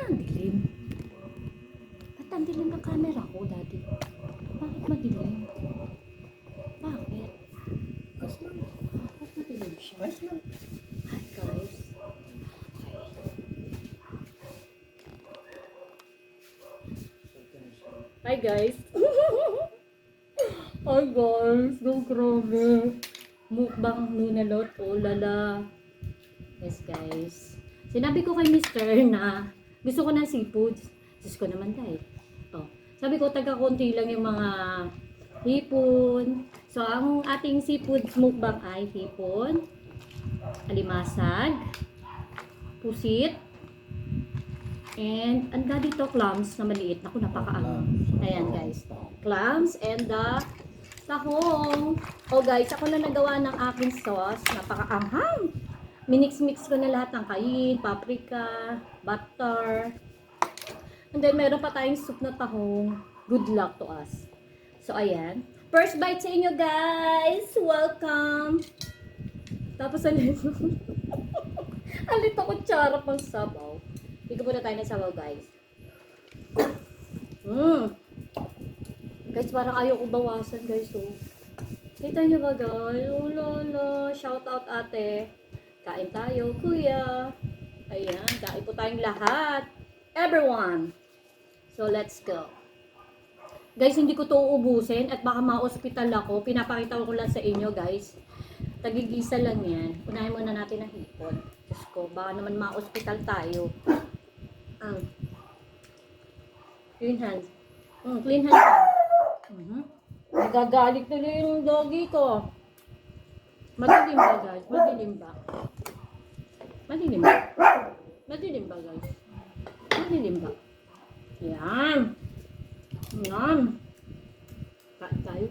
ang dilim? Ba't ang dilim ng camera ko, daddy? Bakit madilim? Bakit? Ayos lang. Bakit madilim siya? Ayos lang. Hi guys. Hi guys. Hi guys. Go grabe. Mukbang nunalot. Oh lala. Yes guys. Sinabi ko kay Mr. na gusto ko ng seafood. Diyos ko naman dahil. Oh. Sabi ko taga-konti lang yung mga hipon. So ang ating seafood mukbang ay hipon, alimasag, pusit, and ang dito clams na maliit. Naku, napakaangang. Ayan guys. Clams and the tahong. Oh guys, ako na nagawa ng aking sauce. Napakaanghang. Minix-mix ko na lahat ng kain, paprika, butter. And then meron pa tayong soup na tahong. Good luck to us. So ayan. First bite sa inyo guys. Welcome. Tapos alito. Alito kutsara pang sabaw. Dito muna tayo ng sabaw, guys. Guys, parang ayaw ko bawasan, guys. Oh. Kita nyo ba, guys? Oh, lolo. Shout out, ate. Kain tayo, kuya. Ayan, kain po tayong lahat. Everyone. So, let's go. Guys, hindi ko to uubusin at baka ma-hospital ako. Pinapakita ko lang sa inyo, guys. Tagigisa lang yan. Unahin muna natin ang hipon. Diyos ko, baka naman ma-hospital tayo. Clean hands. Clean hands. Nagagalit na yung doggy ko. Madilim ba, guys? Madilim ba? Madilim ba? Madilim ba, guys? Madilim ba? Yan. Yan. Kain tayo.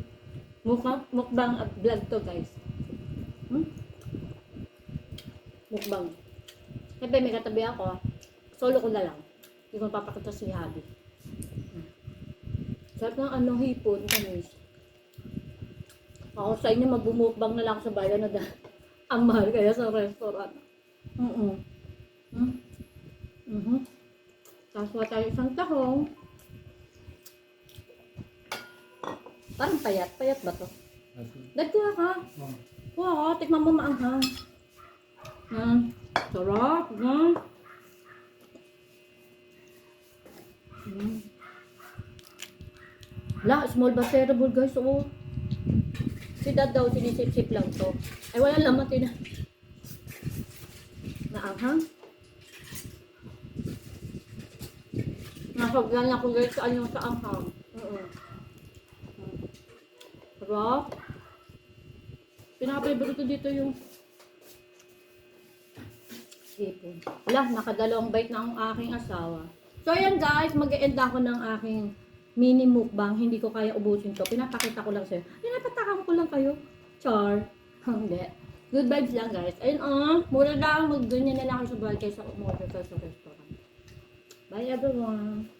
Mukbang vlog to, guys. Mukbang. Siyempre, may katabi ako. Solo ko na lang. Hindi ko papakita si Habi. Sarap ng hipon, kanis. Ako sa inyo, magbumukbang na lang sa bayan na ang mahal kaya sa restaurant. Tapos wala tayo isang tahong. Parang payat. Payat ba to? Dad, kuha ka. Kuha ka. Tikman mo maanghang. Sarap. Wala, small but terrible, guys. Oh. Si Dad daw, sinisip-sip lang to. Ay, wala laman naanghang. Nasagyan ako, guys, sa anghang. Sarap. Pinaka-favorite ko dito yung hipon. Wala, nakadalawang bite na ang aking asawa. So, ayan guys, mag-e-end ako ng aking mini mukbang. Hindi ko kaya ubusin to. Pinapakita ko lang sa'yo. Pinapatakan ko lang kayo. Char. Hindi. Good vibes lang guys. Ayun mura lang. Mag-ganyan na lang ako sa bahay kaysa umorder ka sa restaurant. Bye everyone.